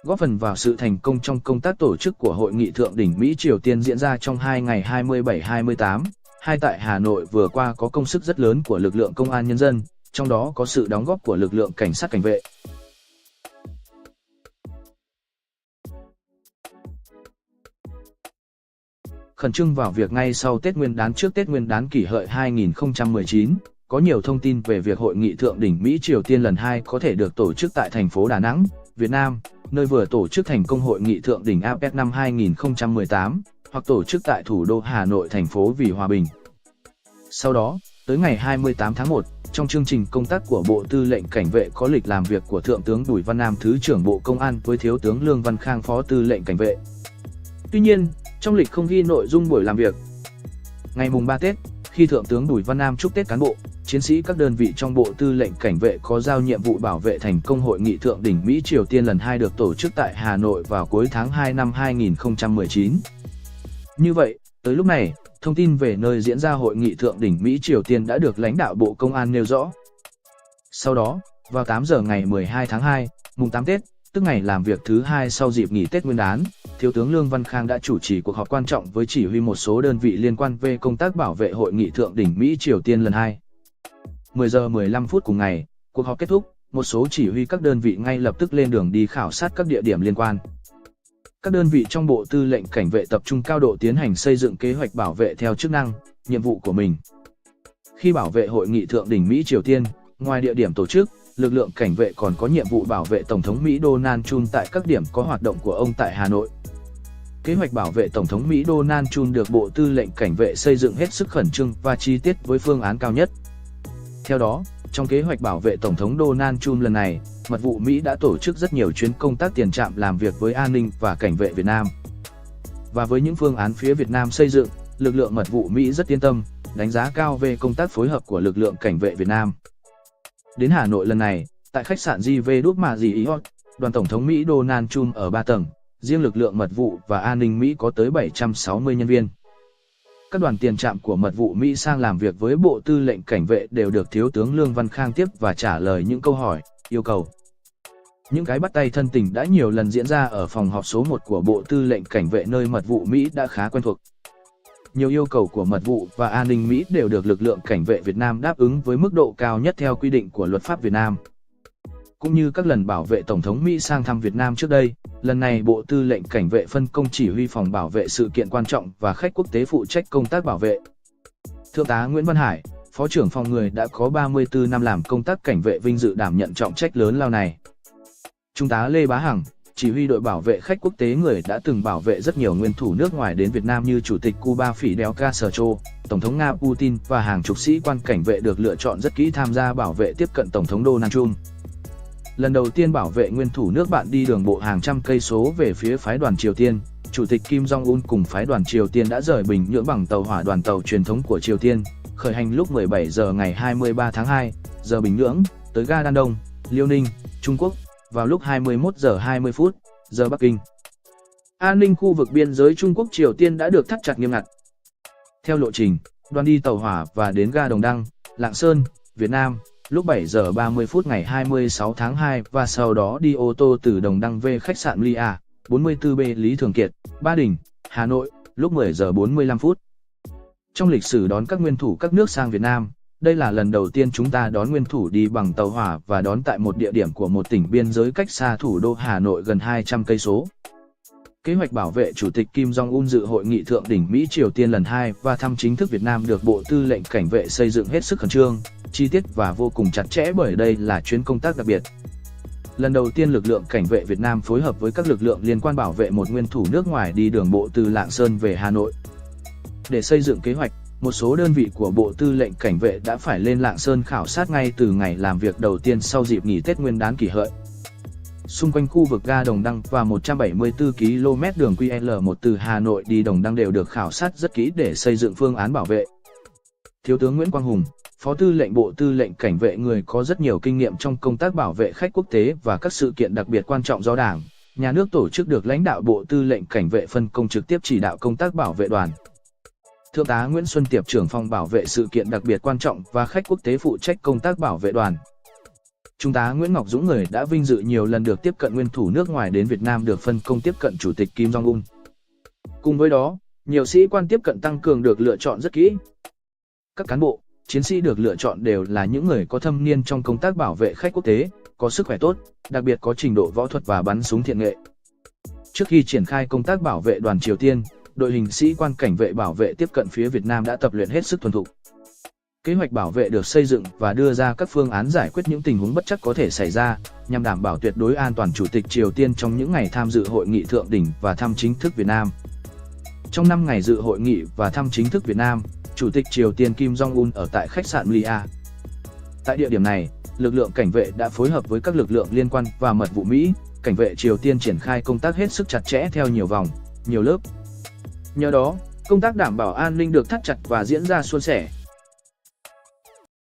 góp phần vào sự thành công trong công tác tổ chức của Hội nghị Thượng đỉnh Mỹ Triều Tiên diễn ra trong 2 ngày 27-28, tại Hà Nội vừa qua có công sức rất lớn của lực lượng công an nhân dân, trong đó có sự đóng góp của lực lượng cảnh sát cảnh vệ. Khẩn trương vào việc ngay sau Tết Nguyên đán trước Tết Nguyên đán Kỷ Hợi 2019, có nhiều thông tin về việc Hội nghị Thượng đỉnh Mỹ Triều Tiên lần 2 có thể được tổ chức tại thành phố Đà Nẵng, Việt Nam, nơi vừa tổ chức thành công Hội nghị Thượng đỉnh APEC năm 2018, hoặc tổ chức tại thủ đô Hà Nội thành phố vì hòa bình. Sau đó, tới ngày 28 tháng 1, trong chương trình công tác của Bộ Tư lệnh Cảnh vệ có lịch làm việc của Thượng tướng Bùi Văn Nam Thứ trưởng Bộ Công an với Thiếu tướng Lương Văn Khang Phó Tư lệnh Cảnh vệ. Tuy nhiên, trong lịch không ghi nội dung buổi làm việc. Ngày mùng 3 Tết, khi Thượng tướng Bùi Văn Nam chúc Tết cán bộ, chiến sĩ các đơn vị trong Bộ Tư lệnh Cảnh vệ có giao nhiệm vụ bảo vệ thành công Hội nghị Thượng đỉnh Mỹ Triều Tiên lần 2 được tổ chức tại Hà Nội vào cuối tháng 2 năm 2019. Như vậy, tới lúc này, thông tin về nơi diễn ra Hội nghị Thượng đỉnh Mỹ Triều Tiên đã được lãnh đạo Bộ Công an nêu rõ. Sau đó, vào 8 giờ ngày 12 tháng 2, mùng 8 Tết, tức ngày làm việc thứ 2 sau dịp nghỉ Tết Nguyên đán, Thiếu tướng Lương Văn Khang đã chủ trì cuộc họp quan trọng với chỉ huy một số đơn vị liên quan về công tác bảo vệ Hội nghị Thượng đỉnh Mỹ Triều Tiên lần 2. 10 giờ 15 phút cùng ngày, cuộc họp kết thúc, một số chỉ huy các đơn vị ngay lập tức lên đường đi khảo sát các địa điểm liên quan. Các đơn vị trong Bộ Tư lệnh Cảnh vệ tập trung cao độ tiến hành xây dựng kế hoạch bảo vệ theo chức năng, nhiệm vụ của mình. Khi bảo vệ Hội nghị Thượng đỉnh Mỹ Triều Tiên, ngoài địa điểm tổ chức, lực lượng cảnh vệ còn có nhiệm vụ bảo vệ Tổng thống Mỹ Donald Trump tại các điểm có hoạt động của ông tại Hà Nội. Kế hoạch bảo vệ Tổng thống Mỹ Donald Trump được Bộ Tư lệnh Cảnh vệ xây dựng hết sức khẩn trương và chi tiết với phương án cao nhất. Theo đó, trong kế hoạch bảo vệ Tổng thống Donald Trump lần này, Mật vụ Mỹ đã tổ chức rất nhiều chuyến công tác tiền trạm làm việc với an ninh và cảnh vệ Việt Nam. Và với những phương án phía Việt Nam xây dựng, lực lượng Mật vụ Mỹ rất yên tâm, đánh giá cao về công tác phối hợp của lực lượng cảnh vệ Việt Nam. Đến Hà Nội lần này, tại khách sạn JW Marriott, đoàn Tổng thống Mỹ Donald Trump ở 3 tầng, riêng lực lượng mật vụ và an ninh Mỹ có tới 760 nhân viên. Các đoàn tiền trạm của Mật vụ Mỹ sang làm việc với Bộ Tư lệnh Cảnh vệ đều được Thiếu tướng Lương Văn Khang tiếp và trả lời những câu hỏi, yêu cầu. Những cái bắt tay thân tình đã nhiều lần diễn ra ở phòng họp số 1 của Bộ Tư lệnh Cảnh vệ nơi Mật vụ Mỹ đã khá quen thuộc. Nhiều yêu cầu của Mật vụ và an ninh Mỹ đều được lực lượng cảnh vệ Việt Nam đáp ứng với mức độ cao nhất theo quy định của luật pháp Việt Nam. Cũng như các lần bảo vệ Tổng thống Mỹ sang thăm Việt Nam trước đây, lần này Bộ Tư lệnh Cảnh vệ phân công chỉ huy phòng bảo vệ sự kiện quan trọng và khách quốc tế phụ trách công tác bảo vệ. Thượng tá Nguyễn Văn Hải, Phó trưởng phòng người đã có 34 năm làm công tác cảnh vệ vinh dự đảm nhận trọng trách lớn lao này. Trung tá Lê Bá Hằng, chỉ huy đội bảo vệ khách quốc tế người đã từng bảo vệ rất nhiều nguyên thủ nước ngoài đến Việt Nam như Chủ tịch Cuba Fidel Castro, Tổng thống Nga Putin và hàng chục sĩ quan cảnh vệ được lựa chọn rất kỹ tham gia bảo vệ tiếp cận Tổng thống Donald Trump. Lần đầu tiên bảo vệ nguyên thủ nước bạn đi đường bộ hàng trăm cây số về phía phái đoàn Triều Tiên, Chủ tịch Kim Jong-un cùng phái đoàn Triều Tiên đã rời Bình Nhưỡng bằng tàu hỏa đoàn tàu truyền thống của Triều Tiên, khởi hành lúc 17 giờ ngày 23 tháng 2, giờ Bình Nhưỡng, tới ga Đan Đông, Liêu Ninh, Trung Quốc, vào lúc 21 giờ 20 phút, giờ Bắc Kinh. An ninh khu vực biên giới Trung Quốc Triều Tiên đã được thắt chặt nghiêm ngặt. Theo lộ trình, đoàn đi tàu hỏa và đến ga Đồng Đăng, Lạng Sơn, Việt Nam, lúc 7 giờ 30 phút ngày 26 tháng 2 và sau đó đi ô tô từ Đồng Đăng về khách sạn Lia, 44B Lý Thường Kiệt, Ba Đình, Hà Nội, lúc 10 giờ 45 phút. Trong lịch sử đón các nguyên thủ các nước sang Việt Nam, đây là lần đầu tiên chúng ta đón nguyên thủ đi bằng tàu hỏa và đón tại một địa điểm của một tỉnh biên giới cách xa thủ đô Hà Nội gần 200 cây số. Kế hoạch bảo vệ Chủ tịch Kim Jong-un dự hội nghị thượng đỉnh Mỹ Triều Tiên lần 2 và thăm chính thức Việt Nam được Bộ Tư lệnh Cảnh vệ xây dựng hết sức khẩn trương, chi tiết và vô cùng chặt chẽ bởi đây là chuyến công tác đặc biệt. Lần đầu tiên lực lượng Cảnh vệ Việt Nam phối hợp với các lực lượng liên quan bảo vệ một nguyên thủ nước ngoài đi đường bộ từ Lạng Sơn về Hà Nội. Để xây dựng kế hoạch, một số đơn vị của Bộ Tư lệnh Cảnh vệ đã phải lên Lạng Sơn khảo sát ngay từ ngày làm việc đầu tiên sau dịp nghỉ Tết Nguyên đán Kỷ Hợi. Xung quanh khu vực ga Đồng Đăng và 174 km đường QL1 từ Hà Nội đi Đồng Đăng đều được khảo sát rất kỹ để xây dựng phương án bảo vệ. Thiếu tướng Nguyễn Quang Hùng, Phó Tư lệnh Bộ Tư lệnh Cảnh vệ người có rất nhiều kinh nghiệm trong công tác bảo vệ khách quốc tế và các sự kiện đặc biệt quan trọng do Đảng, Nhà nước tổ chức được lãnh đạo Bộ Tư lệnh Cảnh vệ phân công trực tiếp chỉ đạo công tác bảo vệ đoàn. Thượng tá Nguyễn Xuân Tiệp trưởng phòng bảo vệ sự kiện đặc biệt quan trọng và khách quốc tế phụ trách công tác bảo vệ đoàn. Trung tá Nguyễn Ngọc Dũng người đã vinh dự nhiều lần được tiếp cận nguyên thủ nước ngoài đến Việt Nam được phân công tiếp cận Chủ tịch Kim Jong-un. Cùng với đó, nhiều sĩ quan tiếp cận tăng cường được lựa chọn rất kỹ. Các cán bộ, chiến sĩ được lựa chọn đều là những người có thâm niên trong công tác bảo vệ khách quốc tế, có sức khỏe tốt, đặc biệt có trình độ võ thuật và bắn súng thiện nghệ. Trước khi triển khai công tác bảo vệ đoàn Triều Tiên, đội hình sĩ quan cảnh vệ bảo vệ tiếp cận phía Việt Nam đã tập luyện hết sức thuần thục. Kế hoạch bảo vệ được xây dựng và đưa ra các phương án giải quyết những tình huống bất trắc có thể xảy ra, nhằm đảm bảo tuyệt đối an toàn Chủ tịch Triều Tiên trong những ngày tham dự hội nghị thượng đỉnh và thăm chính thức Việt Nam. Trong 5 ngày dự hội nghị và thăm chính thức Việt Nam, Chủ tịch Triều Tiên Kim Jong-un ở tại khách sạn Lia. Tại địa điểm này, lực lượng cảnh vệ đã phối hợp với các lực lượng liên quan và mật vụ Mỹ, cảnh vệ Triều Tiên triển khai công tác hết sức chặt chẽ theo nhiều vòng, nhiều lớp. Nhờ đó, công tác đảm bảo an ninh được thắt chặt và diễn ra suôn sẻ.